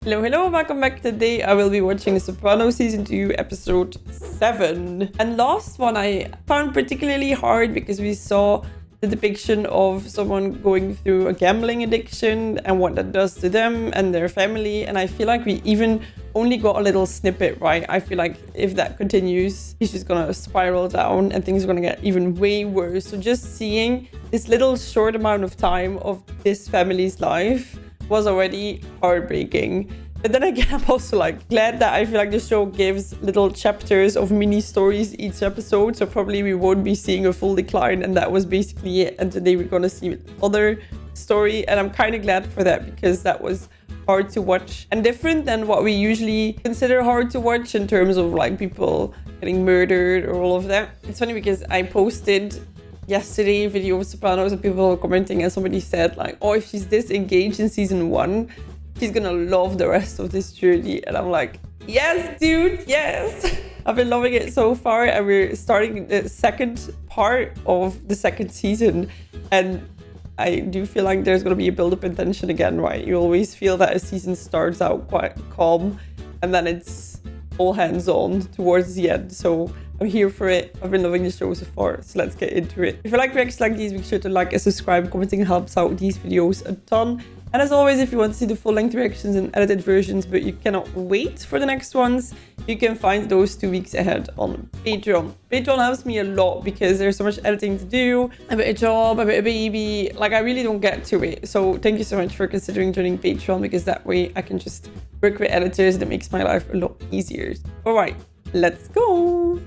Hello, hello, welcome back. Today I will be watching Sopranos Season 2, Episode 7. And last one I found particularly hard because we saw the depiction of someone going through a gambling addiction and what that does to them and their family. And I feel like we even only got a little snippet, right? I feel like if that continues, he's just gonna spiral down and things are gonna get even way worse. So just seeing this little short amount of time of this family's life was already heartbreaking. But then again, I'm also like glad that I feel like the show gives little chapters of mini stories each episode, so probably we won't be seeing a full decline, and that was basically it. And today we're gonna see other story, and I'm kind of glad for that because that was hard to watch and different than what we usually consider hard to watch in terms of like people getting murdered or all of that. It's funny because I posted yesterday video of Sopranos and people were commenting and somebody said like, oh, if she's this engaged in season 1, she's gonna love the rest of this journey. And I'm like, yes, dude, yes. I've been loving it so far, and we're starting the second part of the second season, and I do feel like there's gonna be a build-up in tension again, right? You always feel that a season starts out quite calm and then it's all hands on towards the end. So I'm here for it. I've been loving the show so far, so let's get into it. If you like reactions like these, make sure to like and subscribe. Commenting helps out these videos a ton. And as always, if you want to see the full-length reactions and edited versions, but you cannot wait for the next ones, you can find those 2 weeks ahead on Patreon. Patreon helps me a lot because there's so much editing to do, a bit of job, a bit of baby. Like, I really don't get to it. So thank you so much for considering joining Patreon, because that way I can just work with editors and it makes my life a lot easier. All right, let's go.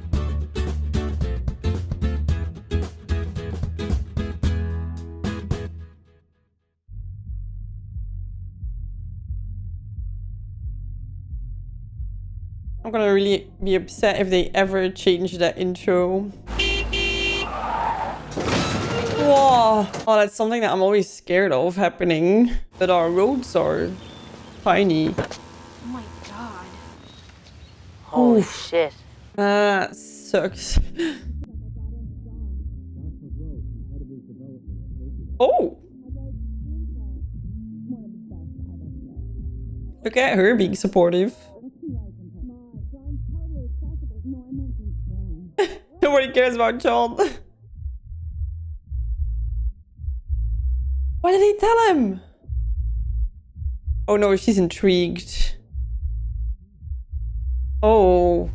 I'm gonna really be upset if they ever change that intro. Whoa. Oh, that's something that I'm always scared of happening. But our roads are tiny. Oh my god. Holy shit. That sucks. Oh! Look at her being supportive. Nobody cares about John. Why did he tell him? Oh no, she's intrigued. Oh.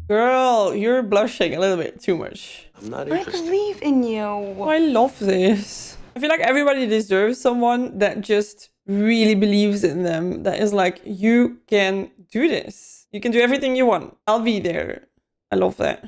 Girl, you're blushing a little bit too much. I'm not interested. I believe in you. Oh, I love this. I feel like everybody deserves someone that just really believes in them. That is like, you can do this. You can do everything you want. I'll be there. I love that.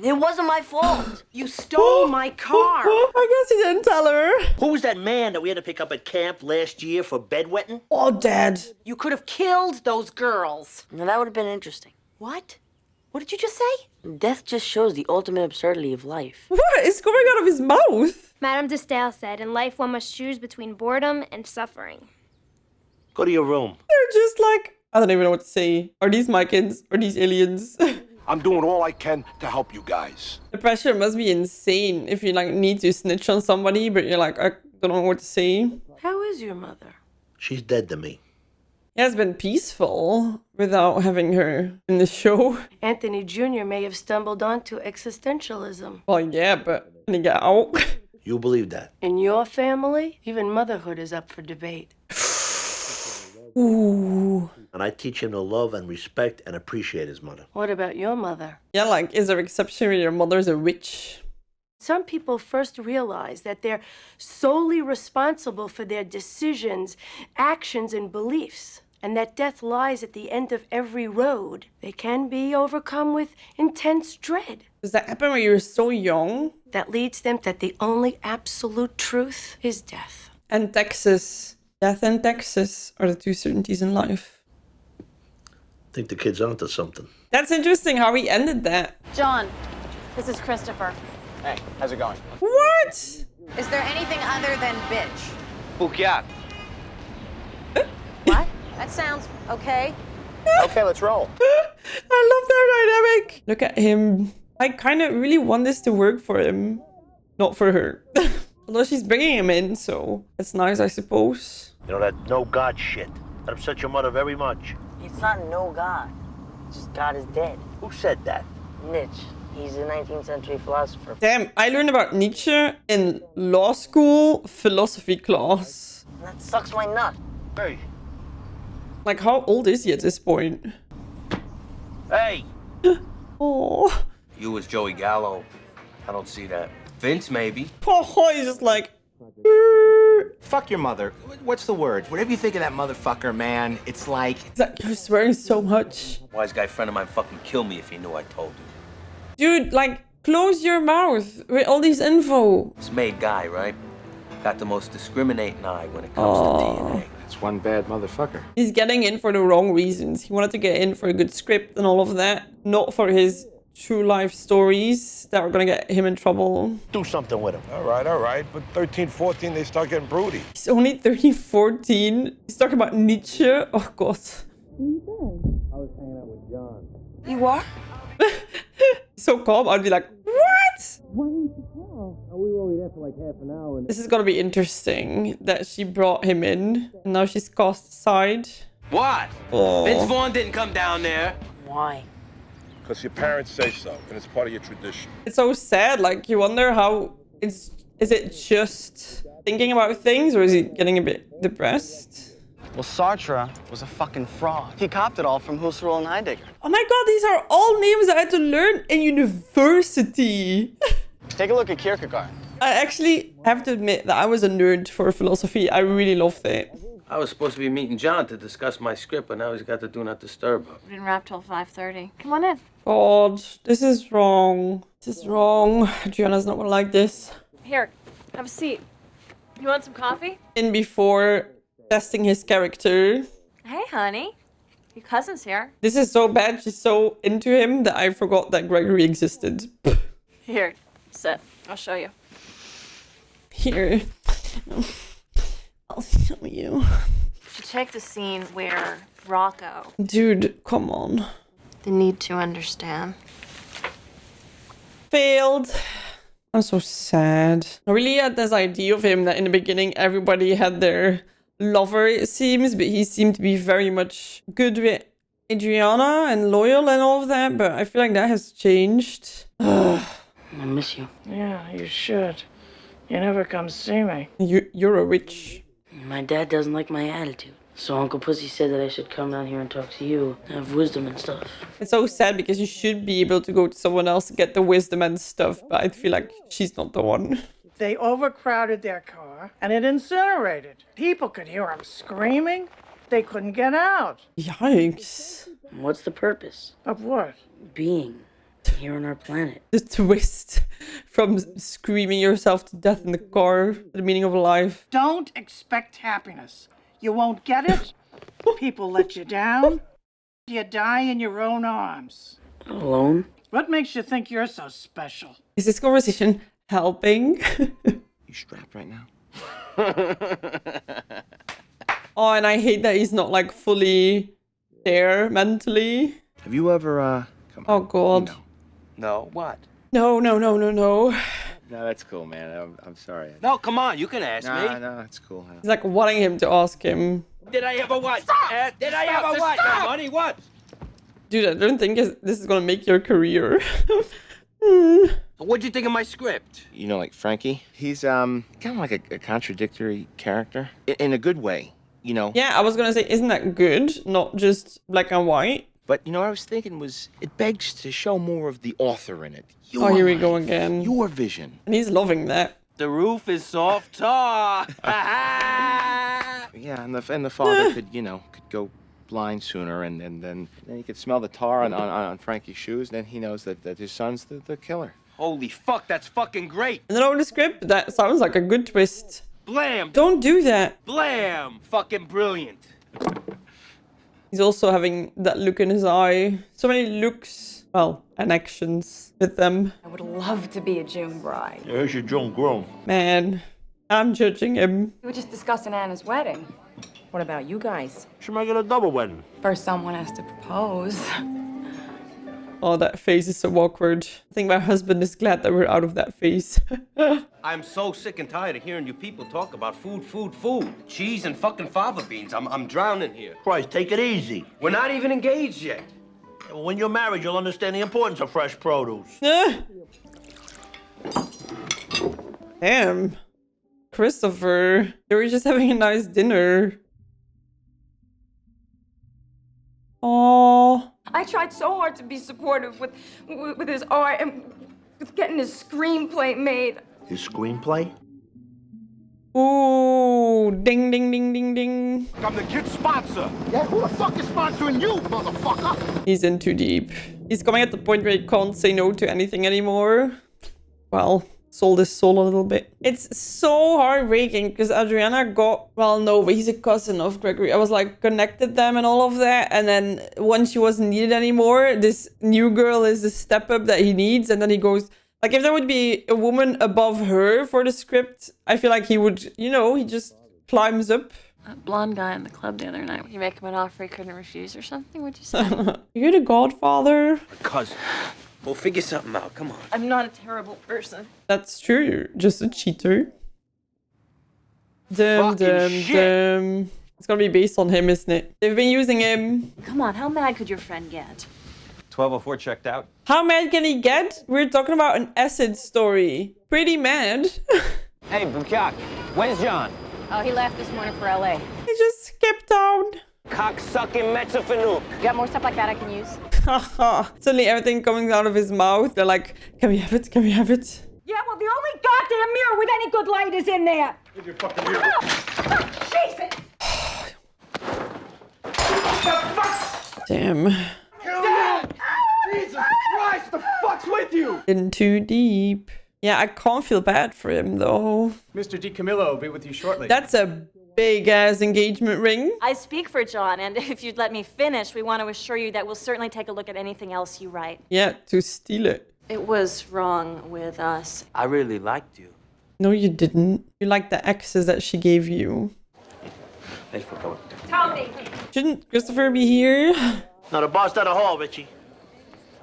It wasn't my fault. You stole my car. I guess he didn't tell her. Who was that man that we had to pick up at camp last year for bedwetting? Oh, Dad. You could have killed those girls. Now that would have been interesting. What? What did you just say? Death just shows the ultimate absurdity of life. What is coming out of his mouth? Madame de Stael said, in life one must choose between boredom and suffering. Go to your room. They're just like, I don't even know what to say. Are these my kids? Are these aliens? I'm doing all I can to help you guys. The pressure must be insane if you like need to snitch on somebody, but you're like, I don't know what to say. How is your mother? She's dead to me. It has been peaceful without having her in the show. Anthony Jr. may have stumbled onto existentialism. Well, yeah, but can he get out? You believe that? In your family, even motherhood is up for debate. Ooh. And I teach him to love and respect and appreciate his mother. What about your mother? Yeah, like, is there exception when your mother's a witch? Some people first realize that they're solely responsible for their decisions, actions, and beliefs, and that death lies at the end of every road. They can be overcome with intense dread. Does that happen when you're so young? That leads them that the only absolute truth is death. And Texas. Death and Texas are the two certainties in life. I think the kid's onto something. That's interesting how he ended that. John, this is Christopher. Hey, how's it going? What? Is there anything other than bitch? Bukiat. What? That sounds okay. Okay, let's roll. I love their dynamic. Look at him. I kind of really want this to work for him. Not for her. Although she's bringing him in, so it's nice, I suppose. You know, that no God shit. That upset your mother very much. It's not no God. It's just God is dead. Who said that? Nietzsche. He's a 19th century philosopher. Damn, I learned about Nietzsche in law school philosophy class. That sucks my nut. Hey. Like, how old is he at this point? Hey! Oh, You was Joey Gallo. I don't see that. Vince, maybe. oh, he's just like... Fuck your mother. What's the word? Whatever you think of that motherfucker, man, it's like... He's like, you're swearing so much. Wise guy friend of mine fucking kill me if he knew I told you. Dude, like, close your mouth with all these info. This made guy, right? Got the most discriminating eye when it comes to DNA. It's one bad motherfucker. He's getting in for the wrong reasons. He wanted to get in for a good script and all of that. Not for his true life stories that were gonna get him in trouble. Do something with him. All right. But 13, 14, they start getting broody. He's only 13, 14. He's talking about Nietzsche. Oh, God. I was hanging out with John. You are? So calm. I'd be like, what? We were only there for like half an hour. This is gonna be interesting that she brought him in and now she's cast aside. What? Oh. Vince Vaughn didn't come down there. Why? Because your parents say so, and it's part of your tradition. It's so sad. Like, you wonder how is it just thinking about things or is he getting a bit depressed? Well, Sartre was a fucking fraud. He copped it all from Husserl and Heidegger. Oh my God, these are all names I had to learn in university. Take a look at Kierkegaard. I actually have to admit that I was a nerd for philosophy. I really loved it. I was supposed to be meeting John to discuss my script, but now he's got the do not disturb up. We didn't wrap till 5:30. Come on in. God, this is wrong. This is wrong. Gianna's not gonna like this. Here, have a seat. You want some coffee? In before testing his character. Hey, honey. Your cousin's here. This is so bad. She's so into him that I forgot that Gregory existed. Here, sit. I'll show you. Here. I'll show you. To take the scene where Rocco, Dude, come on. the need to understand. Failed. I'm so sad. I really had this idea of him that in the beginning everybody had their lover, it seems, but he seemed to be very much good with Adriana and loyal and all of that, but I feel like that has changed. I miss you. Yeah, you should. You never come see me. You're a witch. My dad doesn't like my attitude. So Uncle Pussy said that I should come down here and talk to you, have wisdom and stuff. It's so sad because you should be able to go to someone else to get the wisdom and stuff, but I feel like she's not the one. They overcrowded their car and it incinerated. People could hear them screaming. They couldn't get out. Yikes. What's the purpose? Of what? Being here on our planet. The twist from screaming yourself to death in the car, the meaning of life. Don't expect happiness. You won't get it. People let you down. You die in your own arms. Alone? What makes you think you're so special? Is this conversation helping? You strapped right now? Oh, and I hate that he's not like fully there mentally. Have you ever, come on. Oh, God. No. No, what? No. No, that's cool, man. I'm sorry. No, come on, you can ask me. No, it's cool. He's like wanting him to ask him. Did I ever what? Did I ever what? No money, what? Dude, I don't think this is gonna make your career. What'd you think of my script? You know, like Frankie? He's, kind of like a contradictory character. In a good way, you know? Yeah, I was gonna say, isn't that good? Not just black and white. But, you know, what I was thinking was, it begs to show more of the author in it. Oh, here we go again. Your vision. And he's loving that. The roof is soft tar. Yeah, and the father could go blind sooner, and then he could smell the tar on Frankie's shoes, and then he knows that his son's the killer. Holy fuck, that's fucking great. And then over the script, that sounds like a good twist. Blam. Don't do that. Blam. Fucking brilliant. He's also having that look in his eye. So many looks, well, and actions with them. I would love to be a June bride. Yeah, here's your June groom. Man, I'm judging him. We were just discussing Anna's wedding. What about you guys? She might get a double wedding. First someone has to propose. Oh, that face is so awkward. I think my husband is glad that we're out of that phase. I'm so sick and tired of hearing you people talk about food, food, food. Cheese and fucking fava beans. I'm drowning here. Christ, take it easy. We're not even engaged yet. Well, when you're married, you'll understand the importance of fresh produce. Damn. Christopher. They were just having a nice dinner. Oh. I tried so hard to be supportive with his art and with getting his screenplay made. His screenplay? Ooh, ding, ding, ding, ding, ding. I'm the kid's sponsor. Yeah, who the fuck is sponsoring you, motherfucker? He's in too deep. He's coming at the point where he can't say no to anything anymore. Well, sold his soul a little bit. It's so heartbreaking because Adriana got, well, no, but he's a cousin of Gregory. I was like, connected them and all of that. And then when she wasn't needed anymore, this new girl is the step up that he needs. And then he goes, like, if there would be a woman above her for the script, I feel like he would, you know, he just climbs up. That blonde guy in the club the other night. You make him an offer he couldn't refuse or something? What'd you say? You're the godfather. Cousin. We'll figure something out. Come on. I'm not a terrible person. That's true. You're just a cheater. It's gonna be based on him, isn't it? They've been using him. Come on, how mad could your friend get? 1204 checked out. How mad can he get? We're talking about an acid story. Pretty mad. Hey, Bukyak, where's John? Oh, he left this morning for LA. He just skipped town. Cocksucking Metzafanu. You got more stuff like that I can use? Suddenly everything coming out of his mouth. They're like, can we have it? Can we have it? Yeah, well, the only goddamn mirror with any good light is in there. Where's your fucking mirror? Jesus! Damn. Dad! Jesus Christ, the fuck's with you? In too deep. Yeah, I can't feel bad for him though. Mr. DiCamillo will be with you shortly. That's a big ass engagement ring. I speak for John, and if you'd let me finish, we want to assure you that we'll certainly take a look at anything else you write. Yeah, to steal it. It was wrong with us. I really liked you. No, you didn't. You liked the exes that she gave you. Thanks for coming. Tony! Shouldn't Christopher be here? No, the bar's down the hall, Richie.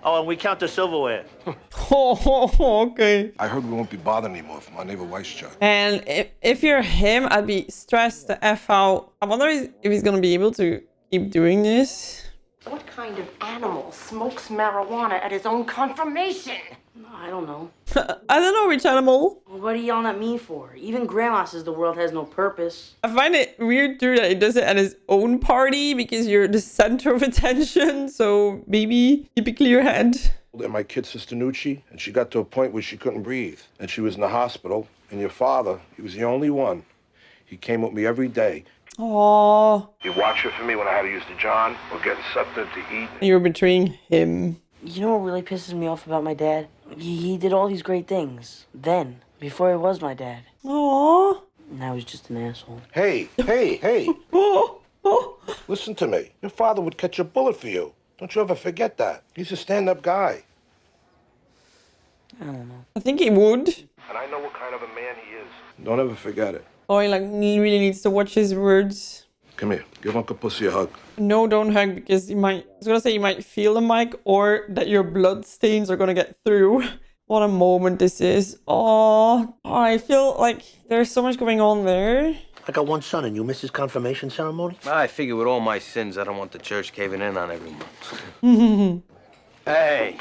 Oh, and we count the silverware. Okay. I heard we won't be bothered anymore from our neighbor Weisschuk. And if you're him, I'd be stressed the F out. I wonder if he's gonna be able to keep doing this. What kind of animal smokes marijuana at his own confirmation? I don't know. I don't know which animal. What are you yelling at me for? Even Grandma says the world has no purpose. I find it weird too that he does it at his own party because you're the center of attention. So maybe keep a clear head. And my kid sister Nucci, and she got to a point where she couldn't breathe. And she was in the hospital. And your father, he was the only one. He came with me every day. Aww. He'd watch her for me when I had to use the John or getting something to eat. You're betraying him. You know what really pisses me off about my dad? He did all these great things. Then, before he was my dad. Aww. Now he's just an asshole. Hey. Listen to me. Your father would catch a bullet for you. Don't you ever forget that. He's a stand-up guy. I don't know. I think he would. And I know what kind of a man he is. Don't ever forget it. Oh, he really needs to watch his words. Come here. Give Uncle Pussy a hug. No, don't hug because you might... I was gonna say you might feel the mic or that your blood stains are gonna get through. What a moment this is. Oh, I feel like there's so much going on there. I got one son, and you missed his confirmation ceremony? I figure with all my sins, I don't want the church caving in on every month. Hey.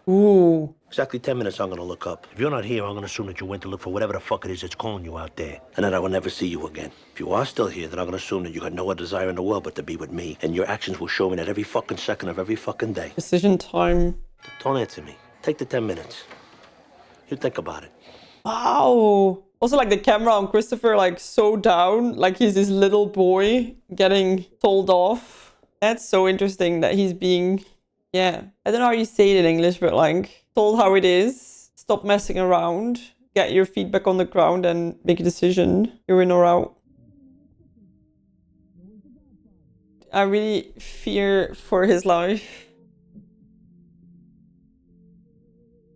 Ooh. Exactly 10 minutes I'm gonna look up. If you're not here, I'm gonna assume that you went to look for whatever the fuck it is that's calling you out there. And then I will never see you again. If you are still here, then I'm gonna assume that you got no other desire in the world but to be with me. And your actions will show me that every fucking second of every fucking day. Decision time. Don't answer me. Take the 10 minutes. You think about it. Wow. Also, like the camera on Christopher, like so down, like he's this little boy getting told off. That's so interesting that he's being, yeah. I don't know how you say it in English, but like told how it is. Stop messing around. Get your feet back on the ground and make a decision. You're in or out. I really fear for his life.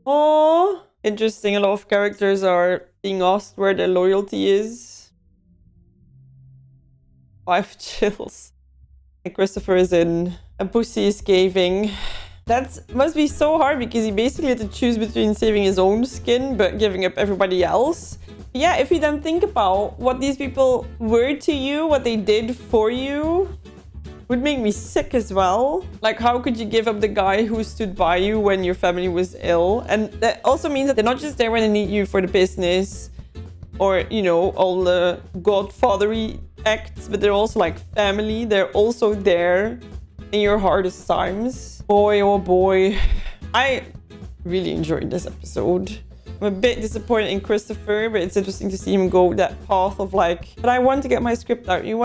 Oh, interesting. A lot of characters are being asked where their loyalty is. 5 chills. And Christopher is in a pussy is caving. That must be so hard because he basically had to choose between saving his own skin but giving up everybody else. Yeah, if you then think about what these people were to you, what they did for you, would make me sick as well. Like, how could you give up the guy who stood by you when your family was ill? And that also means that they're not just there when they need you for the business or, you know, all the godfathery acts, but they're also like family. They're also there in your hardest times. Boy, oh boy. I really enjoyed this episode. I'm a bit disappointed in Christopher, but it's interesting to see him go that path of like, but I want to get my script out. You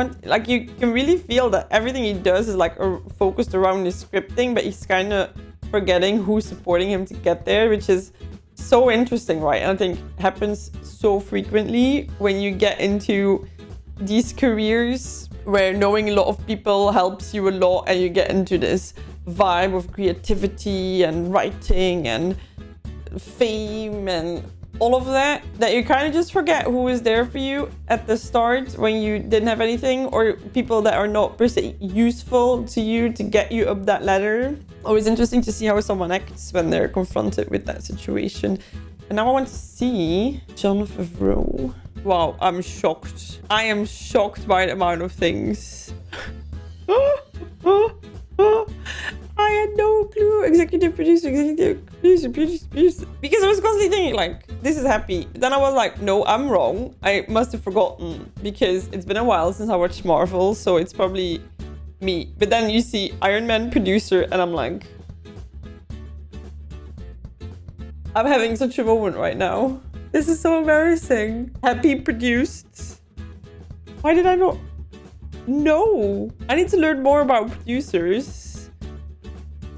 can really feel that everything he does is like focused around his scripting, but he's kind of forgetting who's supporting him to get there, which is so interesting, right? And I think happens so frequently when you get into these careers where knowing a lot of people helps you a lot, and you get into this vibe of creativity and writing and fame and all of that you kind of just forget who was there for you at the start when you didn't have anything, or people that are not per se useful to you to get you up that ladder. Always interesting to see how someone acts when they're confronted with that situation. And now I want to see JonLeFroge. Wow, I'm shocked. I am shocked by the amount of things. I had no clue. Executive producer. Because I was constantly thinking like, this is happy. Then I was like, no, I'm wrong. I must have forgotten because it's been a while since I watched Marvel, so it's probably me. But then you see Iron Man producer and I'm like, I'm having such a moment right now. This is so embarrassing. Happy produced. Why did I not know? I need to learn more about producers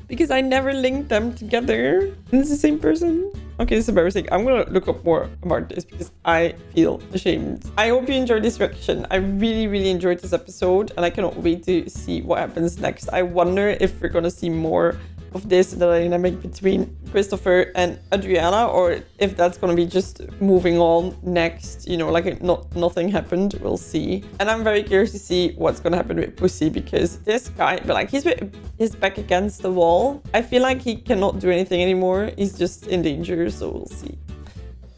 because I never linked them together. And it's the same person. Okay, this is embarrassing. I'm gonna look up more about this because I feel ashamed. I hope you enjoyed this reaction. I really, really enjoyed this episode and I cannot wait to see what happens next. I wonder if we're gonna see more of this, the dynamic between Christopher and Adriana, or if that's gonna be just moving on next, you know, like nothing happened. We'll see. And I'm very curious to see what's gonna happen with Pussy, because this guy, but like he's back against the wall. I feel like he cannot do anything anymore. He's just in danger, so we'll see.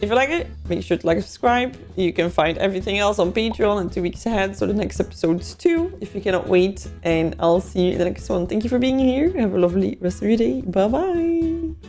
If you like it, make sure to like and subscribe. You can find everything else on Patreon and 2 weeks ahead, so the next episode's too, if you cannot wait. And I'll see you in the next one. Thank you for being here. Have a lovely rest of your day. Bye bye.